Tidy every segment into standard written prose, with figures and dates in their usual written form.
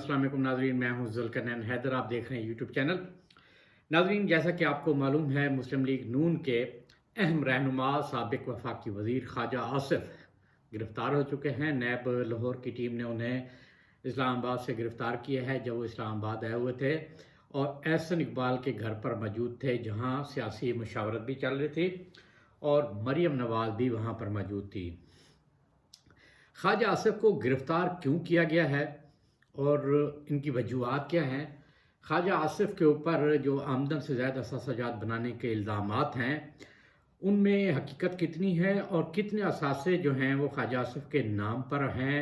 अस्सलाम वालेकुम नाज़रीन, मैं हूं ज़ुल्करनैन हैदर। आप देख रहे हैं यूट्यूब चैनल। नाज़रीन, जैसा कि आपको मालूम है, मुस्लिम लीग नून के अहम रहनुमा साबिक वफाकी वज़ीर ख्वाजा आसिफ गिरफ़्तार हो चुके हैं। नैब लाहौर की टीम ने उन्हें इस्लामाबाद से गिरफ़्तार किया है जब वो इस्लामाबाद आए हुए थे और एहसन इकबाल के घर पर मौजूद थे, जहां सियासी मशावरत भी चल रही थी और मरियम नवाज़ भी वहां पर मौजूद थी। ख्वाजा आसिफ को गिरफ़्तार क्यों किया गया है और इनकी वजूहात क्या हैं? ख्वाजा आसिफ के ऊपर जो आमदन से ज़्यादा असासाजात बनाने के इल्ज़ामात हैं, उनमें हकीकत कितनी है और कितने असासे जो हैं वो ख्वाजा आसिफ के नाम पर हैं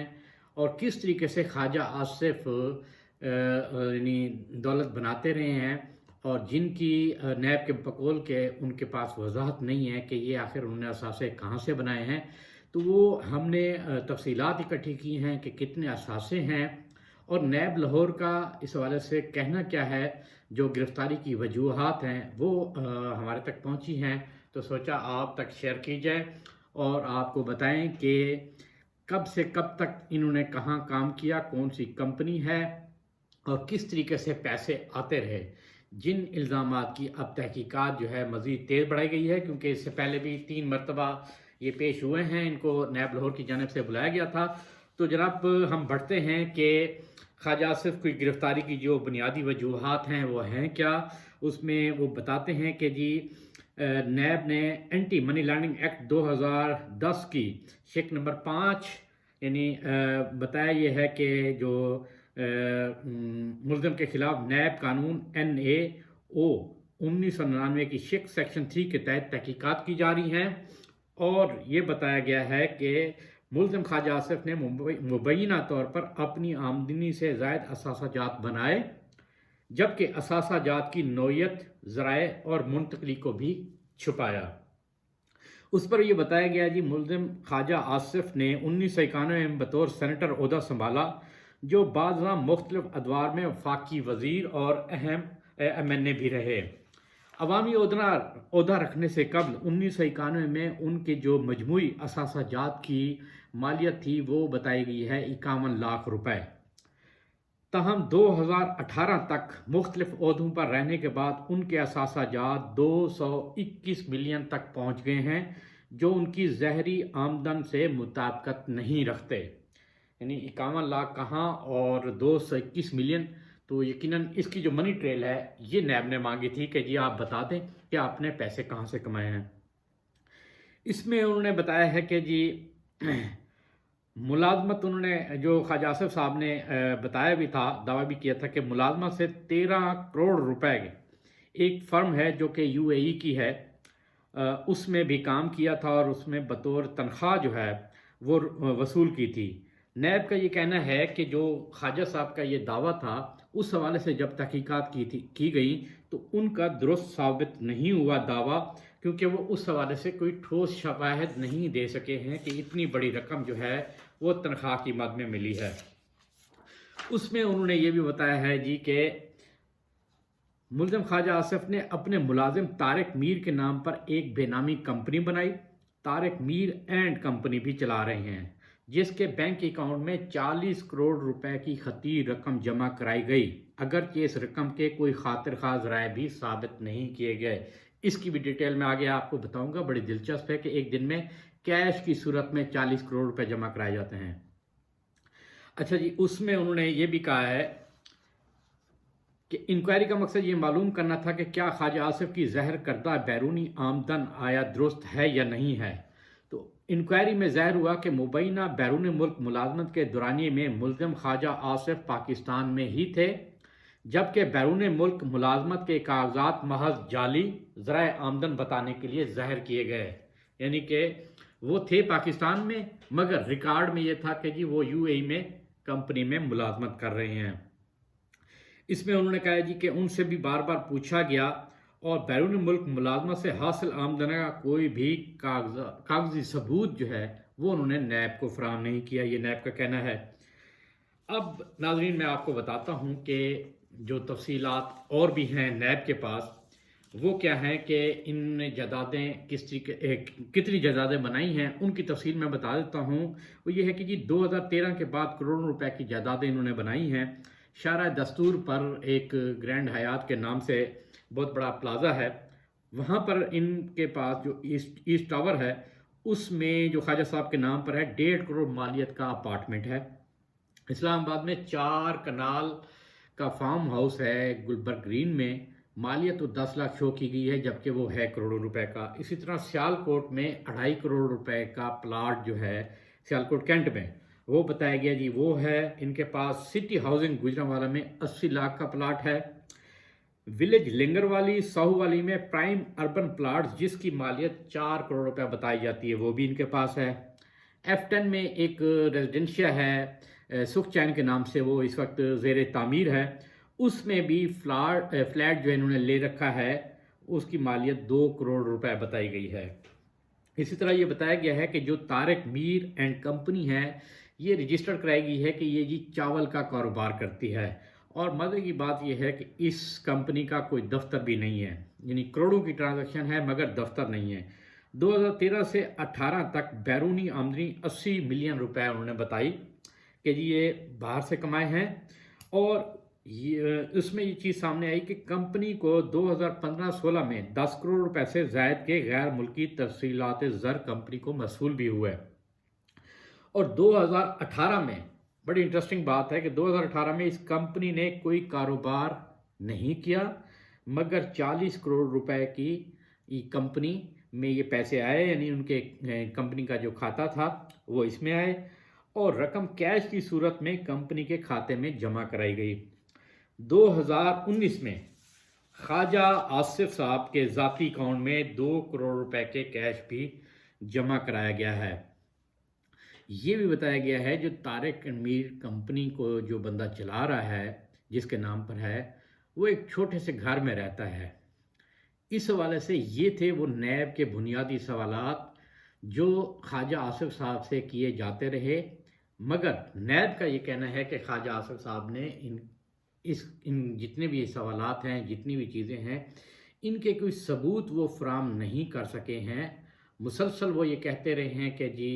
और किस तरीके से ख्वाजा आसिफ यानी दौलत बनाते रहे हैं और जिनकी नैब के बकौल के उनके पास वजाहत नहीं है कि ये आखिर उन्होंने असासे कहाँ से बनाए हैं। तो वो हमने तफसीलात इकट्ठी की हैं कि कितने असासे हैं और नैब लाहौर का इस हवाले से कहना क्या है। जो गिरफ़्तारी की वजूहात हैं वो हमारे तक पहुंची हैं, तो सोचा आप तक शेयर की जाए और आपको बताएं कि कब से कब तक इन्होंने कहां काम किया, कौन सी कंपनी है और किस तरीके से पैसे आते रहे। जिन इल्ज़ामात की अब तहकीकात जो है मज़ीद तेज़ बढ़ाई गई है, क्योंकि इससे पहले भी 3 मरतबा ये पेश हुए हैं, इनको नैब लाहौर की जानिब से बुलाया गया था। तो जनाब हम बढ़ते हैं कि ख्वाजा आसिफ की गिरफ़्तारी की जो बुनियादी वजूहात हैं वो हैं क्या। उसमें वो बताते हैं कि जी नैब ने एंटी मनी लॉन्ड्रिंग एक्ट 2010 की शिक नंबर 5 यानी बताया ये है कि जो मुल्ज़िम के ख़िलाफ़ नैब कानून NAO 1999 की शिक सेक्शन 3 के तहत तहकीकात की जा रही हैं और ये बताया गया है कि मुल्ज़िम ख्वाजा आसिफ ने मुबैना तौर पर अपनी आमदनी से ज़ायद असासाजात बनाए, जबकि असासाजात की नौयत, ज़राए और मुंतकली को भी छुपाया। उस पर यह बताया गया जी मुल्ज़िम ख्वाजा आसिफ ने 1991 में बतौर सेनेटर ओहदा संभाला, जो बाज़ मुख्तलिफ अदवार में वफाकी वज़ीर और अहम MNA भी रहे। अवामी ओहदा रखने से कबल 1991 में उनके जो मजमूई असासाजात की मालियत थी वो बताई गई है 51 लाख रुपए। तहम 2018 तक मुख्तलिफ ओहदों पर रहने के बाद उनके असासाजात 221 मिलियन तक पहुंच गए हैं, जो उनकी ज़हरी आमदन से मुताबिकत नहीं रखते। यानी 51 लाख कहाँ और 221 मिलियन। तो यकीनन इसकी जो मनी ट्रेल है ये नैब ने मांगी थी कि जी आप बता दें कि आपने पैसे कहाँ से कमाए हैं। इसमें उन्होंने बताया है कि जी मुलाजमत, उन्होंने जो ख्वाजा आसिफ साहब ने बताया भी था, दावा भी किया था कि मुलाजमत से 13 करोड़ रुपए एक फ़र्म है जो कि UAE की है, उसमें भी काम किया था और उसमें बतौर तनख्वाह जो है वो वसूल की थी। नैब का ये कहना है कि जो ख्वाजा साहब का ये दावा था उस हवाले से जब तहकीकात की गई तो उनका दुरुस्त साबित नहीं हुआ दावा, क्योंकि वो उस हवाले से कोई ठोस शवाहिद नहीं दे सके हैं कि इतनी बड़ी रकम जो है वो तनख्वाह की मद में मिली है। उसमें उन्होंने ये भी बताया है जी कि मुल्ज़िम ख्वाजा आसिफ ने अपने मुलाजिम तारिक मीर के नाम पर एक बेनामी कंपनी बनाई। तारिक मीर एंड कंपनी भी चला रहे हैं, जिसके बैंक अकाउंट में 40 करोड़ रुपए की खती रकम जमा कराई गई, अगरचे इस रकम के कोई खातिर खा ज़राए भी साबित नहीं किए गए। इसकी भी डिटेल में आगे आपको बताऊंगा। बड़ी दिलचस्प है कि एक दिन में कैश की सूरत में 40 करोड़ रुपए जमा कराए जाते हैं। अच्छा जी, उसमें उन्होंने ये भी कहा है कि इंक्वायरी का मकसद ये मालूम करना था कि क्या ख्वाजा आसिफ की ज़हर करदा बैरूनी आमदन आया दुरुस्त है या नहीं है। तो इंक्वायरी में ज़ाहिर हुआ कि मुबैना बैरून मुल्क मुलाजमत के दौरानिए में मुल्ज़िम ख्वाजा आसिफ पाकिस्तान में ही थे, जबकि बैरून मुल्क मुलाजमत के कागजात महज जाली ज़राए आमदन बताने के लिए ज़ाहिर किए गए। यानी कि वो थे पाकिस्तान में मगर रिकॉर्ड में ये था कि जी वो UAE में कंपनी में मुलाजमत कर रहे हैं। इसमें उन्होंने कहा जी कि उनसे भी बार बार पूछा गया और बैरून मुल्क मुलाजमत से हासिल आमदन का कोई भी कागजी सबूत जो है वो उन्होंने नैब को फराहम नहीं किया। ये नैब का कहना है। अब नाज़रीन मैं आपको बताता हूँ कि जो तफसीलात और भी हैं नैब के पास, वो क्या है कि इन जायदादें कितनी जायदादें बनाई हैं उनकी तफसील मैं बता देता हूँ। वो ये है कि जी 2013 के बाद करोड़ों रुपए की जायदादें इन्होंने बनाई हैं। شارع دستور پر ایک گرینڈ حیات کے نام سے بہت بڑا پلازا ہے، وہاں پر ان کے پاس جو ایسٹ ٹاور ہے اس میں جو خواجہ صاحب کے نام پر ہے 1.5 کروڑ مالیت کا اپارٹمنٹ ہے۔ اسلام آباد میں 4 کنال کا فارم ہاؤس ہے گلبرگ گرین میں، مالیت 10 لاکھ شو کی گئی ہے جبکہ وہ ہے کروڑوں روپے کا۔ اسی طرح سیالکوٹ میں 2.5 کروڑ روپے کا پلاٹ جو ہے سیالکوٹ کینٹ میں وہ بتایا گیا جی وہ ہے۔ ان کے پاس سٹی ہاؤسنگ گجرانوالہ میں 80 لاکھ کا پلاٹ ہے۔ ولیج لنگر والی ساہو والی میں پرائم اربن پلاٹ جس کی مالیت 4 کروڑ روپے بتائی جاتی ہے وہ بھی ان کے پاس ہے۔ F10 میں ایک ریزیڈنشیا ہے سکھ چین کے نام سے، وہ اس وقت زیر تعمیر ہے، اس میں بھی فلیٹ جو انہوں نے لے رکھا ہے اس کی مالیت 2 کروڑ روپے بتائی گئی ہے۔ اسی طرح یہ بتایا گیا ہے کہ جو طارق میر اینڈ کمپنی ہے یہ رجسٹر کرائی گئی ہے کہ یہ جی چاول کا کاروبار کرتی ہے، اور مزے کی بات یہ ہے کہ اس کمپنی کا کوئی دفتر بھی نہیں ہے، یعنی کروڑوں کی ٹرانزیکشن ہے مگر دفتر نہیں ہے۔ 2013 سے 18 تک بیرونی آمدنی 80 ملین روپے انہوں نے بتائی کہ جی یہ باہر سے کمائے ہیں، اور اس میں یہ چیز سامنے آئی کہ کمپنی کو 2015-16 میں 10 کروڑ روپے سے زائد کے غیر ملکی تفصیلات زر کمپنی کو موصول بھی ہوئے، اور 2018 میں بڑی انٹرسٹنگ بات ہے کہ 2018 میں اس کمپنی نے کوئی کاروبار نہیں کیا مگر 40 کروڑ روپے کی کمپنی میں یہ پیسے آئے، یعنی ان کے کمپنی کا جو کھاتا تھا وہ اس میں آئے، اور رقم کیش کی صورت میں کمپنی کے کھاتے میں جمع کرائی گئی۔ 2019 میں خواجہ آصف صاحب کے ذاتی اکاؤنٹ میں 2 کروڑ روپے کے کیش بھی جمع کرایا گیا ہے۔ یہ بھی بتایا گیا ہے جو طارق میر کمپنی کو جو بندہ چلا رہا ہے جس کے نام پر ہے وہ ایک چھوٹے سے گھر میں رہتا ہے۔ اس حوالے سے یہ تھے وہ نیب کے بنیادی سوالات جو خواجہ آصف صاحب سے کیے جاتے رہے، مگر نیب کا یہ کہنا ہے کہ خواجہ آصف صاحب نے ان جتنے بھی سوالات ہیں، جتنی بھی چیزیں ہیں، ان کے کوئی ثبوت وہ فراہم نہیں کر سکے ہیں۔ مسلسل وہ یہ کہتے رہے ہیں کہ جی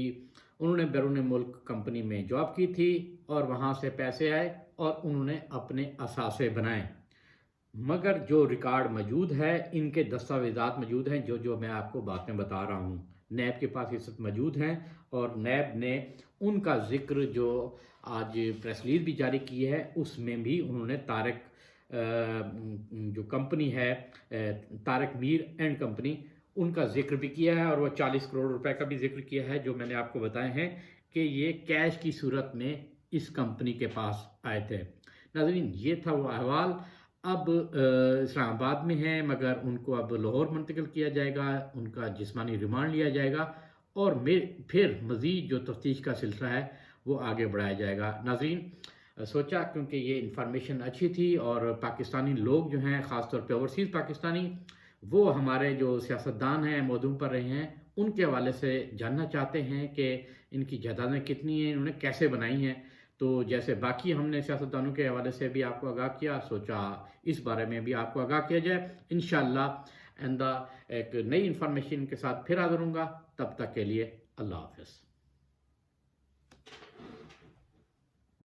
انہوں نے بیرون ملک کمپنی میں جاب کی تھی اور وہاں سے پیسے آئے اور انہوں نے اپنے اثاثے بنائے، مگر جو ریکارڈ موجود ہے، ان کے دستاویزات موجود ہیں جو میں آپ کو باتیں بتا رہا ہوں، نیب کے پاس یہ سب موجود ہیں، اور نیب نے ان کا ذکر جو آج پریس ریلیز بھی جاری کی ہے اس میں بھی انہوں نے طارق جو کمپنی ہے طارق میر اینڈ کمپنی ان کا ذکر بھی کیا ہے، اور وہ 40 کروڑ روپے کا بھی ذکر کیا ہے جو میں نے آپ کو بتائے ہیں کہ یہ کیش کی صورت میں اس کمپنی کے پاس آئے تھے۔ ناظرین یہ تھا وہ احوال، اب اسلام آباد میں ہیں مگر ان کو اب لاہور منتقل کیا جائے گا، ان کا جسمانی ریمانڈ لیا جائے گا، اور پھر مزید جو تفتیش کا سلسلہ ہے وہ آگے بڑھایا جائے گا۔ ناظرین سوچا کیونکہ یہ انفارمیشن اچھی تھی، اور پاکستانی لوگ جو ہیں خاص طور پہ اوورسیز پاکستانی وہ ہمارے جو سیاستدان ہیں معدوم پر رہے ہیں ان کے حوالے سے جاننا چاہتے ہیں کہ ان کی جائیدادیں کتنی ہیں، انہوں نے کیسے بنائی ہیں، تو جیسے باقی ہم نے سیاستدانوں کے حوالے سے بھی آپ کو آگاہ کیا، سوچا اس بارے میں بھی آپ کو آگاہ کیا جائے۔ انشاءاللہ آئندہ ایک نئی انفارمیشن کے ساتھ پھر حاضر ہوں گا، تب تک کے لیے اللہ حافظ۔